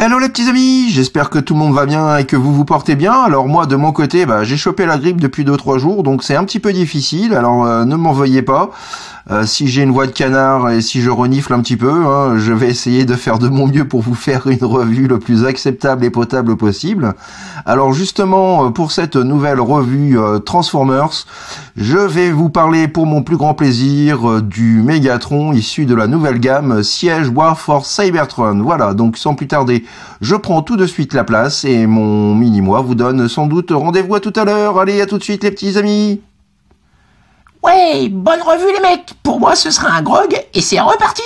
Hello les petits amis, j'espère que tout le monde va bien et que vous vous portez bien. Alors moi de mon côté, j'ai chopé la grippe depuis 2-3 jours, donc c'est un petit peu difficile, alors ne m'en veuillez pas. Si j'ai une voix de canard et si je renifle un petit peu, je vais essayer de faire de mon mieux pour vous faire une revue le plus acceptable et potable possible. Alors justement, pour cette nouvelle revue Transformers, je vais vous parler pour mon plus grand plaisir du Megatron issu de la nouvelle gamme Siege Warforce Cybertron. Voilà, donc sans plus tarder, je prends tout de suite la place et mon mini-moi vous donne sans doute rendez-vous à tout à l'heure. Allez, à tout de suite les petits amis. Ouais, bonne revue les mecs. Pour moi ce sera un grog et c'est reparti.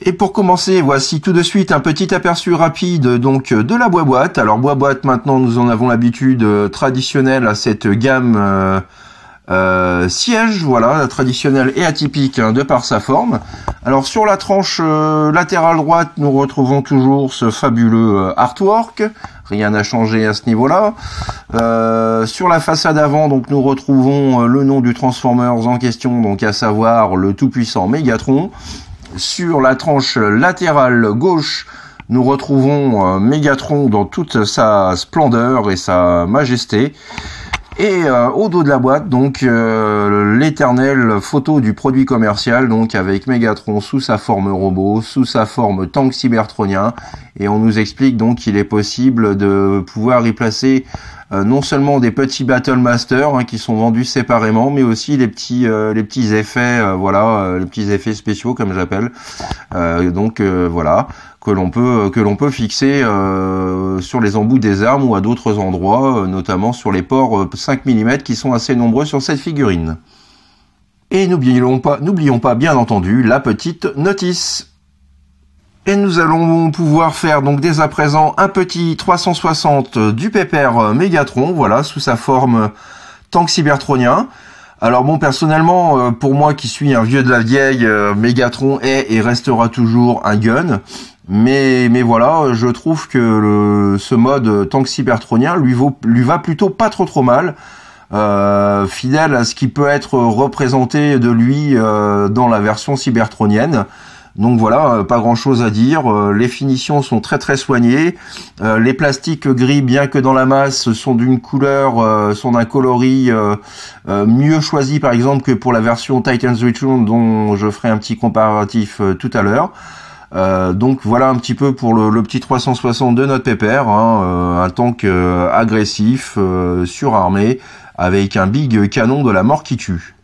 Et pour commencer, voici tout de suite un petit aperçu rapide donc de la boîte. Alors boîte maintenant nous en avons l'habitude traditionnelle à cette gamme Siège, voilà, la traditionnelle et atypique de par sa forme. Alors sur la tranche latérale droite, nous retrouvons toujours ce fabuleux artwork. Rien n'a changé à ce niveau-là. Sur la façade avant, donc nous retrouvons le nom du Transformers en question, donc à savoir le tout-puissant Megatron. Sur la tranche latérale gauche, nous retrouvons Megatron dans toute sa splendeur et sa majesté. Et au dos de la boîte, donc l'éternelle photo du produit commercial, donc avec Megatron sous sa forme robot, sous sa forme tank cybertronien, et on nous explique donc qu'il est possible de pouvoir y placer non seulement des petits Battle Masters qui sont vendus séparément, mais aussi les petits effets, les petits effets spéciaux comme j'appelle. Voilà, que l'on peut fixer sur les embouts des armes ou à d'autres endroits, notamment sur les ports 5 mm qui sont assez nombreux sur cette figurine. Et n'oublions pas bien entendu la petite notice. Et nous allons pouvoir faire donc dès à présent un petit 360 du pépère Megatron, voilà, sous sa forme tank cybertronien. Alors bon, personnellement, pour moi qui suis un vieux de la vieille, Megatron est et restera toujours un gun. Mais voilà, je trouve que ce mode tank cybertronien lui va plutôt pas trop mal. Fidèle à ce qui peut être représenté de lui dans la version cybertronienne. Donc voilà, pas grand chose à dire, les finitions sont très soignées, les plastiques gris, bien que dans la masse, sont d'une couleur, sont d'un coloris mieux choisi par exemple que pour la version Titan's Return dont je ferai un petit comparatif tout à l'heure. Donc voilà un petit peu pour le petit 360 de notre pépère, un tank agressif, surarmé, avec un big canon de la mort qui tue.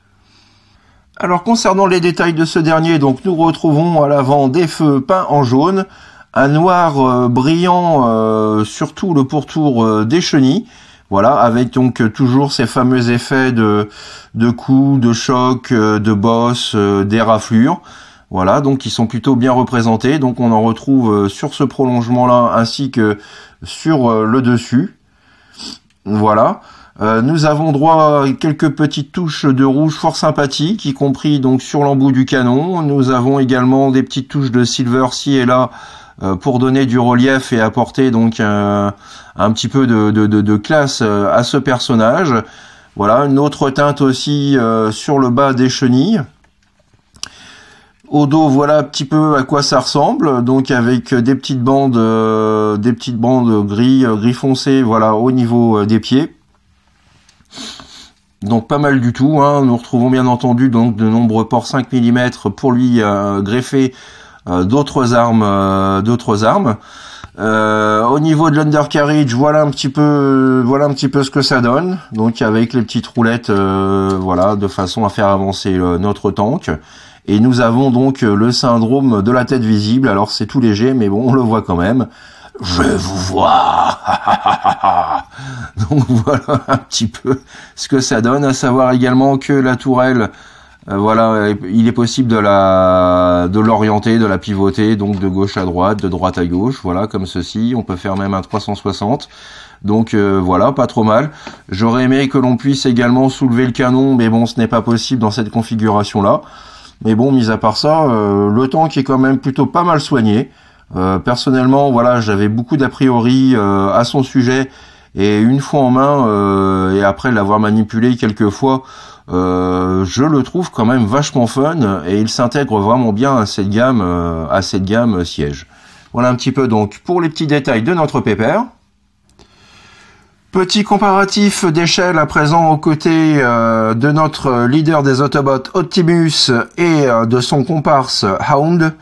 Alors concernant les détails de ce dernier, donc nous retrouvons à l'avant des feux peints en jaune, un noir brillant sur tout le pourtour des chenilles, voilà, avec donc toujours ces fameux effets de coups, de chocs, de bosses, des raflures. Voilà, donc ils sont plutôt bien représentés, donc on en retrouve sur ce prolongement-là ainsi que sur le dessus. Voilà. Nous avons droit à quelques petites touches de rouge fort sympathiques, y compris donc sur l'embout du canon. Nous avons également des petites touches de silver ci et là pour donner du relief et apporter donc un petit peu de classe à ce personnage. Voilà, une autre teinte aussi sur le bas des chenilles. Au dos, voilà un petit peu à quoi ça ressemble, donc avec des petites bandes gris foncé, voilà, au niveau des pieds. Donc pas mal du tout, Nous retrouvons bien entendu donc de nombreux ports 5 mm pour lui greffer d'autres armes. Au niveau de l'undercarriage, voilà un petit peu ce que ça donne. Donc avec les petites roulettes, de façon à faire avancer notre tank. Et nous avons donc le syndrome de la tête visible. Alors c'est tout léger, mais bon, on le voit quand même. Je vous vois. Donc voilà un petit peu ce que ça donne, à savoir également que la tourelle, il est possible de l'orienter, de la pivoter, donc de gauche à droite, de droite à gauche, voilà, comme ceci. On peut faire même un 360. Donc voilà, pas trop mal. J'aurais aimé que l'on puisse également soulever le canon, mais bon, ce n'est pas possible dans cette configuration-là. Mais bon, mis à part ça, le tank est quand même plutôt pas mal soigné. Personnellement, voilà, j'avais beaucoup d'a priori à son sujet Et une fois en main, et après l'avoir manipulé quelques fois, je le trouve quand même vachement fun, et il s'intègre vraiment bien à cette gamme siège. Voilà un petit peu donc pour les petits détails de notre pépère. Petit comparatif d'échelle à présent aux côtés de notre leader des Autobots Optimus et de son comparse Hound.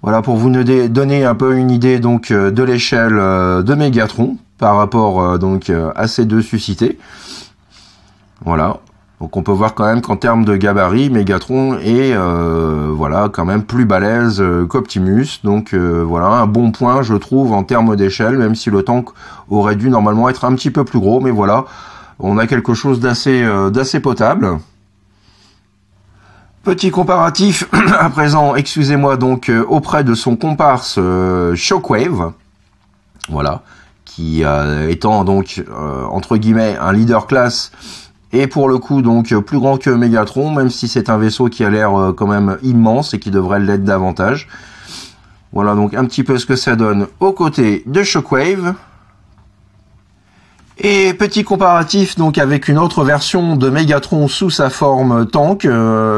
Voilà pour vous donner un peu une idée donc de l'échelle de Megatron par rapport donc à ces deux suscités. Voilà. Donc on peut voir quand même qu'en termes de gabarit, Megatron est voilà quand même plus balèze qu'Optimus. Donc voilà un bon point je trouve en termes d'échelle, même si le tank aurait dû normalement être un petit peu plus gros, mais voilà, on a quelque chose d'assez potable. Petit comparatif à présent, excusez-moi donc auprès de son comparse Shockwave, voilà, qui étant donc entre guillemets un leader class. Et pour le coup, donc, plus grand que Megatron, même si c'est un vaisseau qui a l'air quand même immense et qui devrait l'être davantage. Voilà donc un petit peu ce que ça donne aux côtés de Shockwave. Et petit comparatif donc avec une autre version de Megatron sous sa forme tank,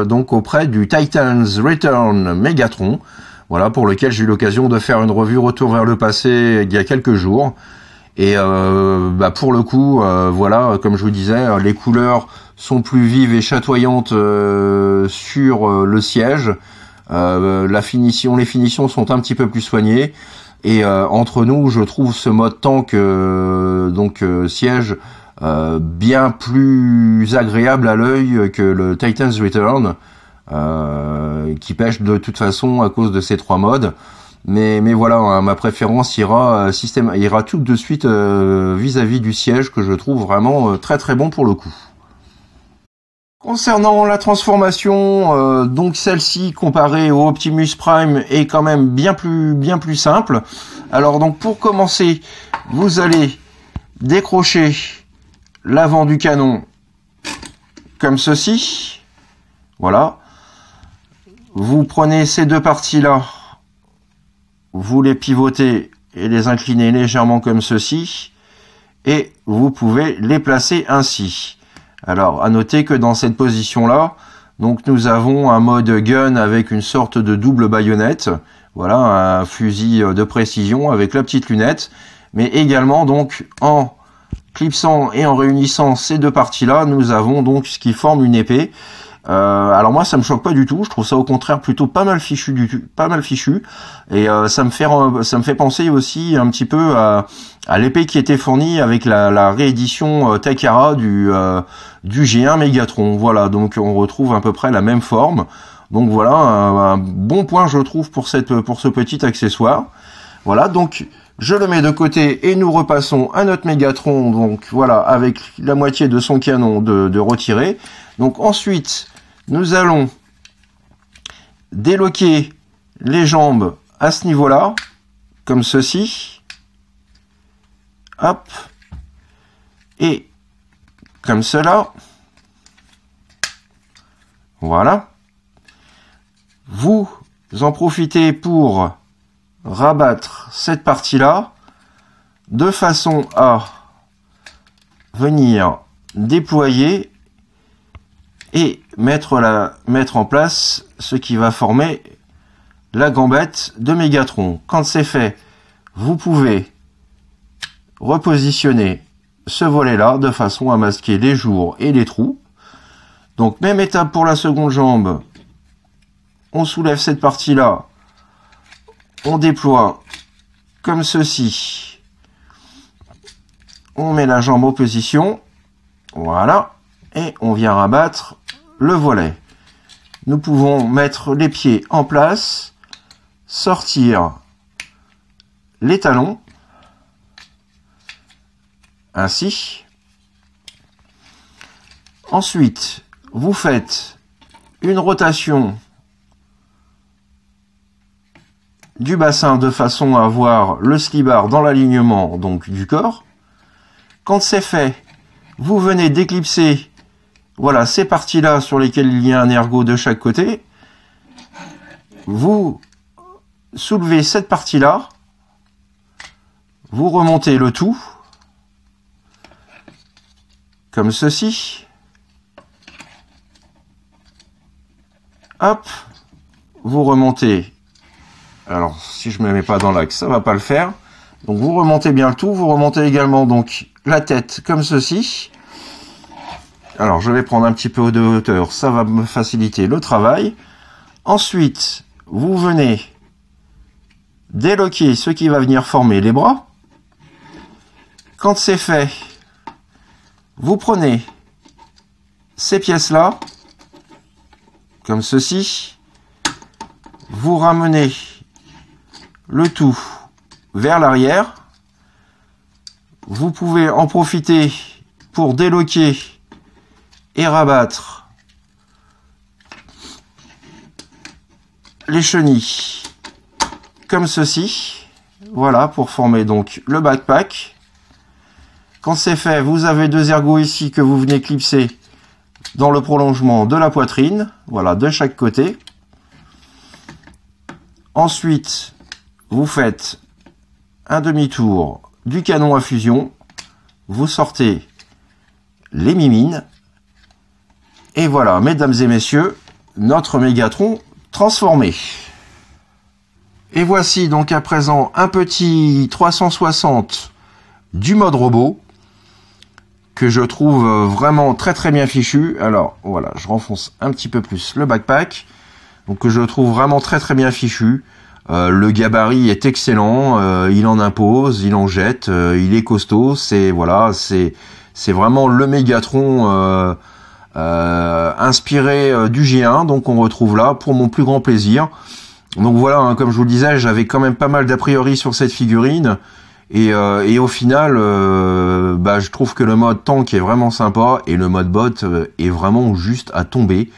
donc auprès du Titans Return Megatron. Voilà, pour lequel j'ai eu l'occasion de faire une revue Retour vers le passé il y a quelques jours. Et pour le coup, voilà, comme je vous disais, les couleurs sont plus vives et chatoyantes sur le siège. Les finitions sont un petit peu plus soignées. Et entre nous, je trouve ce mode tank, siège, bien plus agréable à l'œil que le Titan's Return, qui pêche de toute façon à cause de ces trois modes. Mais voilà, hein, ma préférence ira tout de suite vis-à-vis du siège que je trouve vraiment très très bon pour le coup. Concernant la transformation, donc celle-ci comparée au Optimus Prime est quand même bien plus simple. Alors donc pour commencer, vous allez décrocher l'avant du canon comme ceci. Voilà. Vous prenez ces deux parties-là. Vous les pivotez et les inclinez légèrement comme ceci, et vous pouvez les placer ainsi. Alors, à noter que dans cette position-là, donc nous avons un mode gun avec une sorte de double baïonnette, voilà, un fusil de précision avec la petite lunette, mais également donc en clipsant et en réunissant ces deux parties-là, nous avons donc ce qui forme une épée. Alors moi ça me choque pas du tout, je trouve ça au contraire plutôt pas mal fichu et ça me fait penser aussi un petit peu à l'épée qui était fournie avec la réédition Takara du G1 Megatron. Voilà, donc on retrouve à peu près la même forme. Donc voilà un bon point je trouve pour ce petit accessoire. Voilà, donc je le mets de côté et nous repassons à notre Megatron, donc voilà, avec la moitié de son canon de retiré. Donc ensuite, nous allons déloquer les jambes à ce niveau-là, comme ceci. Hop. Et comme cela. Voilà. Vous en profitez pour rabattre cette partie-là de façon à venir déployer et mettre en place ce qui va former la gambette de Megatron. Quand c'est fait, vous pouvez repositionner ce volet-là de façon à masquer les jours et les trous. Donc même étape pour la seconde jambe. On soulève cette partie-là. On déploie comme ceci. On met la jambe en position. Voilà. Et on vient rabattre le volet. Nous pouvons mettre les pieds en place, sortir les talons, ainsi. Ensuite, vous faites une rotation du bassin de façon à avoir le slibard dans l'alignement donc du corps. Quand c'est fait, vous venez d'éclipser voilà ces parties-là sur lesquelles il y a un ergot de chaque côté. Vous soulevez cette partie-là, vous remontez le tout, comme ceci. Hop, vous remontez. Alors, si je me mets pas dans l'axe, ça va pas le faire. Donc, vous remontez bien le tout. Vous remontez également donc la tête comme ceci. Alors, je vais prendre un petit peu de hauteur. Ça va me faciliter le travail. Ensuite, vous venez déloquer ce qui va venir former les bras. Quand c'est fait, vous prenez ces pièces-là, comme ceci, vous ramenez le tout vers l'arrière. Vous pouvez en profiter pour déloquer et rabattre les chenilles, comme ceci. Voilà, pour former donc le backpack. Quand c'est fait, vous avez deux ergots ici que vous venez clipser dans le prolongement de la poitrine, voilà, de chaque côté. Ensuite, vous faites un demi-tour du canon à fusion, vous sortez les mimines, et voilà, mesdames et messieurs, notre Mégatron transformé. Et voici donc à présent un petit 360 du mode robot, que je trouve vraiment très bien fichu. Alors voilà, je renfonce un petit peu plus le backpack, donc que je trouve vraiment très bien fichu. Le gabarit est excellent, il en impose, il en jette, il est costaud. C'est voilà, c'est vraiment le Mégatron inspiré du G1, donc on retrouve là pour mon plus grand plaisir. Donc voilà, hein, comme je vous le disais, j'avais quand même pas mal d'a priori sur cette figurine. Et au final, je trouve que le mode tank est vraiment sympa et le mode bot est vraiment juste à tomber.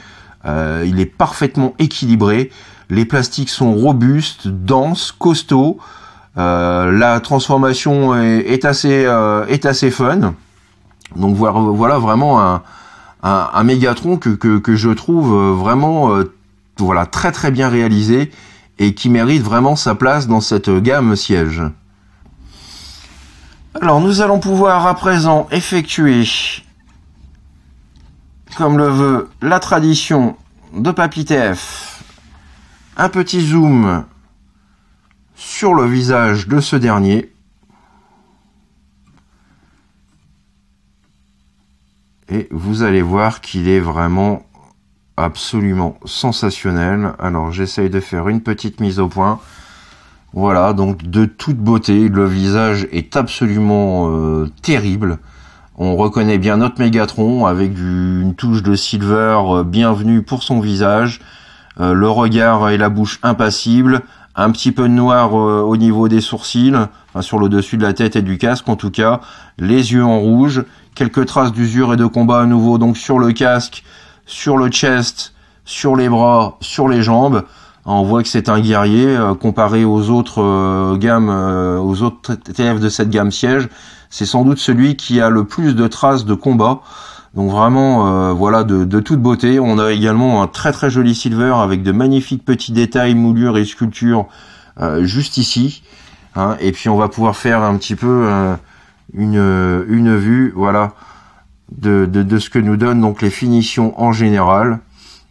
Il est parfaitement équilibré. Les plastiques sont robustes, denses, costauds. La transformation est assez fun. Donc voilà vraiment un Mégatron que je trouve vraiment voilà très bien réalisé et qui mérite vraiment sa place dans cette gamme siège. Alors, nous allons pouvoir à présent effectuer, comme le veut la tradition de Papy TF, un petit zoom sur le visage de ce dernier. Et vous allez voir qu'il est vraiment absolument sensationnel. Alors, j'essaye de faire une petite mise au point. Voilà, donc de toute beauté, le visage est absolument terrible. On reconnaît bien notre Mégatron avec une touche de silver bienvenue pour son visage. Le regard et la bouche impassibles. Un petit peu de noir au niveau des sourcils, enfin, sur le dessus de la tête et du casque en tout cas. Les yeux en rouge. Quelques traces d'usure et de combat à nouveau donc sur le casque, sur le chest, sur les bras, sur les jambes. On voit que c'est un guerrier comparé aux autres gammes, aux autres TF de cette gamme siège. C'est sans doute celui qui a le plus de traces de combat. Donc vraiment, voilà, de toute beauté. On a également un très joli silver avec de magnifiques petits détails, moulures et sculptures juste ici. Hein. Et puis on va pouvoir faire un petit peu une vue, voilà, de ce que nous donnent donc les finitions en général.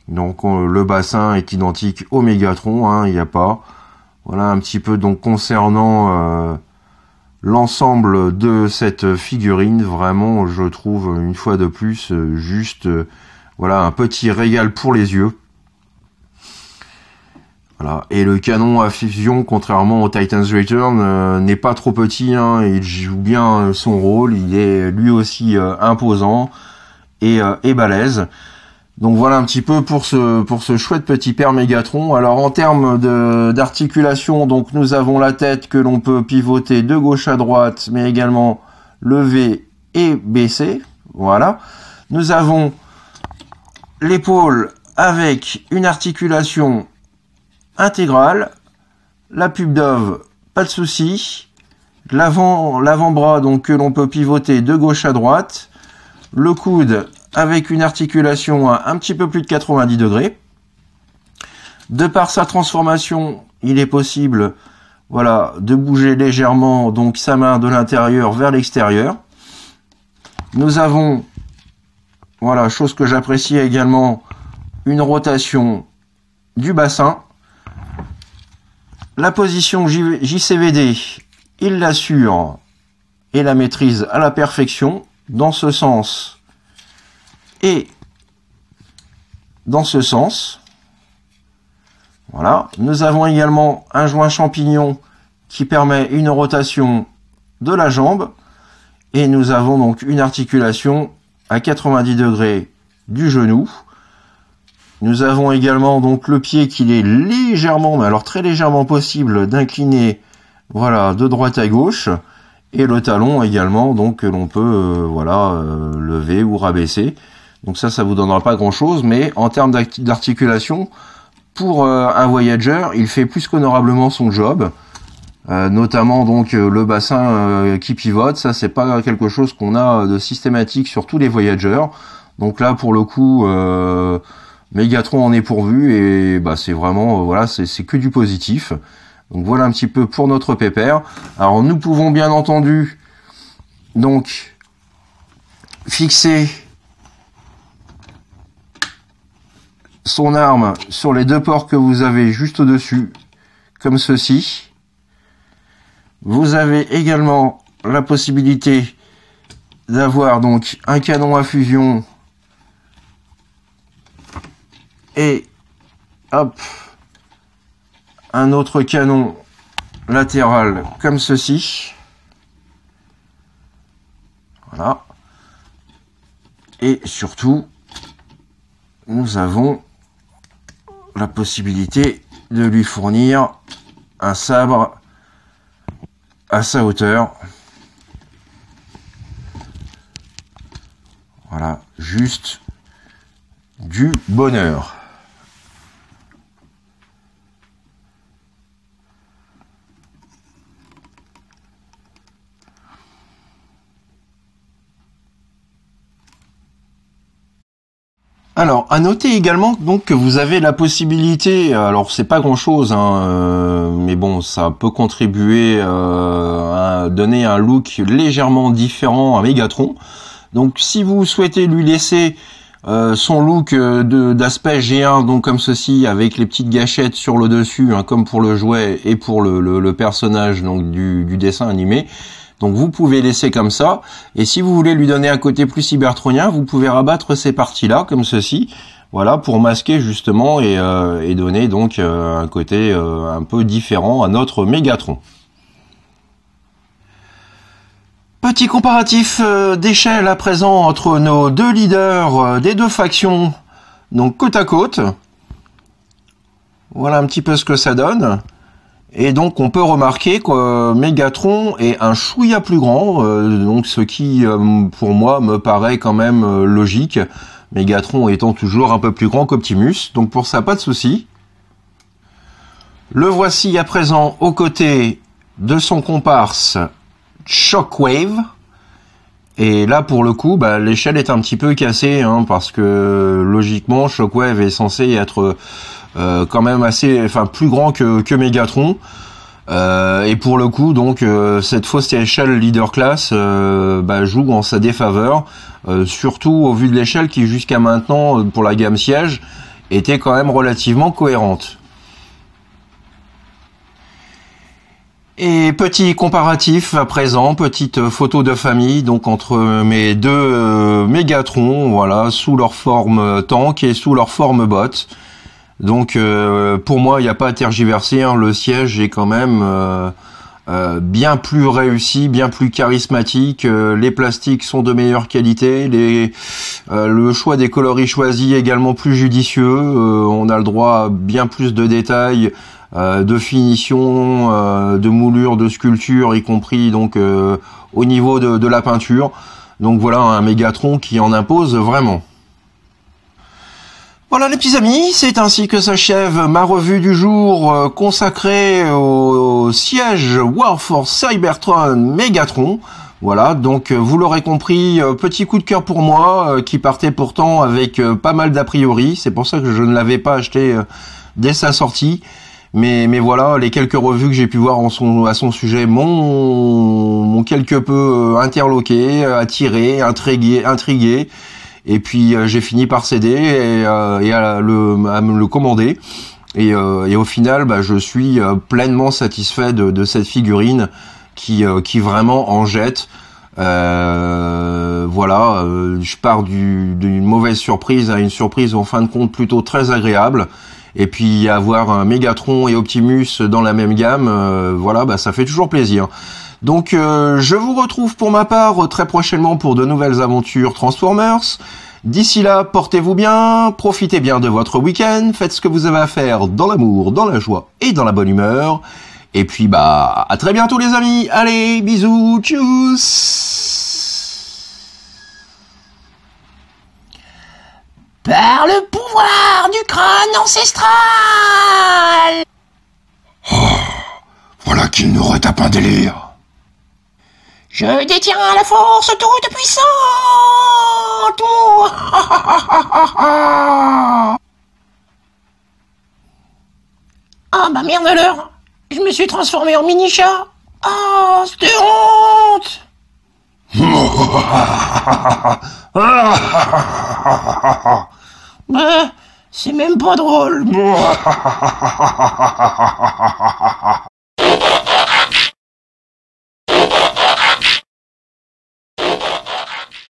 Donc le bassin est identique au Mégatron, hein, il n'y a pas. Voilà un petit peu donc concernant l'ensemble de cette figurine. Vraiment, je trouve une fois de plus juste voilà un petit régal pour les yeux. Voilà. Et le canon à fusion, contrairement au Titan's Return, n'est pas trop petit, hein, il joue bien son rôle, il est lui aussi imposant et balèze. Donc voilà un petit peu pour ce chouette petit père Mégatron. Alors en termes d'articulation, donc nous avons la tête que l'on peut pivoter de gauche à droite, mais également lever et baisser. Voilà. Nous avons l'épaule avec une articulation intégrale. La pub d'Ove, pas de souci. L'avant-bras donc que l'on peut pivoter de gauche à droite. Le coude avec une articulation à un petit peu plus de 90 degrés. De par sa transformation, il est possible, voilà, de bouger légèrement donc sa main de l'intérieur vers l'extérieur. Nous avons Voilà, chose que j'apprécie également, une rotation du bassin. La position JCVD, il l'assure et la maîtrise à la perfection, dans ce sens et dans ce sens. Voilà. Nous avons également un joint champignon qui permet une rotation de la jambe. Et nous avons donc une articulation à 90 degrés du genou. Nous avons également donc le pied qui est légèrement, mais alors très légèrement possible d'incliner, voilà, de droite à gauche, et le talon également, donc que l'on peut, lever ou rabaisser. Donc ça vous donnera pas grand chose, mais en termes d'articulation, pour un Voyager, il fait plus qu'honorablement son job. Notamment donc le bassin qui pivote, ça c'est pas quelque chose qu'on a de systématique sur tous les Voyagers. Donc là pour le coup, Megatron en est pourvu et bah c'est vraiment voilà, c'est que du positif. Donc voilà un petit peu pour notre pépère. Alors nous pouvons bien entendu donc fixer son arme sur les deux ports que vous avez juste au-dessus, comme ceci. Vous avez également la possibilité d'avoir donc un canon à fusion et hop, un autre canon latéral comme ceci. Voilà. Et surtout, nous avons la possibilité de lui fournir un sabre à sa hauteur. Voilà, juste du bonheur. Alors, à noter également donc que vous avez la possibilité, alors c'est pas grand chose, mais bon, ça peut contribuer à donner un look légèrement différent à Megatron. Donc, si vous souhaitez lui laisser son look d'aspect G1, donc comme ceci, avec les petites gâchettes sur le dessus, comme pour le jouet et pour le personnage donc du dessin animé. Donc vous pouvez laisser comme ça, et si vous voulez lui donner un côté plus cybertronien, vous pouvez rabattre ces parties-là, comme ceci, voilà, pour masquer justement et donner donc un côté un peu différent à notre Megatron. Petit comparatif d'échelle à présent entre nos deux leaders des deux factions, donc côte à côte. Voilà un petit peu ce que ça donne. Et donc on peut remarquer que Megatron est un chouïa plus grand, donc ce qui pour moi me paraît quand même logique, Megatron étant toujours un peu plus grand qu'Optimus, donc pour ça pas de souci. Le voici à présent aux côtés de son comparse Shockwave, et là pour le coup l'échelle est un petit peu cassée, parce que logiquement Shockwave est censé être quand même plus grand que Megatron, et pour le coup donc cette fausse échelle leader class joue en sa défaveur, surtout au vu de l'échelle qui jusqu'à maintenant pour la gamme siège était quand même relativement cohérente. Et petit comparatif à présent, petite photo de famille donc entre mes deux Megatrons, voilà, sous leur forme tank et sous leur forme bot. Donc pour moi il n'y a pas à tergiverser, le siège est quand même bien plus réussi, bien plus charismatique, les plastiques sont de meilleure qualité, le choix des coloris choisis est également plus judicieux, on a le droit à bien plus de détails, de finition, de moulure, de sculpture, y compris donc au niveau de la peinture. Donc voilà un Megatron qui en impose vraiment. Voilà les petits amis, c'est ainsi que s'achève ma revue du jour consacrée au siège War for Cybertron Megatron. Voilà, donc vous l'aurez compris, petit coup de cœur pour moi, qui partait pourtant avec pas mal d'a priori. C'est pour ça que je ne l'avais pas acheté dès sa sortie. Mais voilà, les quelques revues que j'ai pu voir à son sujet m'ont quelque peu interloqué, attiré, intrigué. Et puis j'ai fini par céder et à me le commander. Et au final, je suis pleinement satisfait de cette figurine qui vraiment en jette. Je pars d'une mauvaise surprise à une surprise en fin de compte plutôt très agréable. Et puis avoir un Megatron et Optimus dans la même gamme, ça fait toujours plaisir. Donc je vous retrouve pour ma part très prochainement pour de nouvelles aventures Transformers. D'ici là, portez-vous bien, profitez bien de votre week-end, faites ce que vous avez à faire dans l'amour, dans la joie et dans la bonne humeur. Et puis à très bientôt les amis. Allez, bisous, tchuss. Par le pouvoir du crâne ancestral. Voilà qui nous retape un délire. Je détiens la force toute puissante. Ah merde alors. Je me suis transformé en mini-chat. Ah, c'était honte. C'est même pas drôle.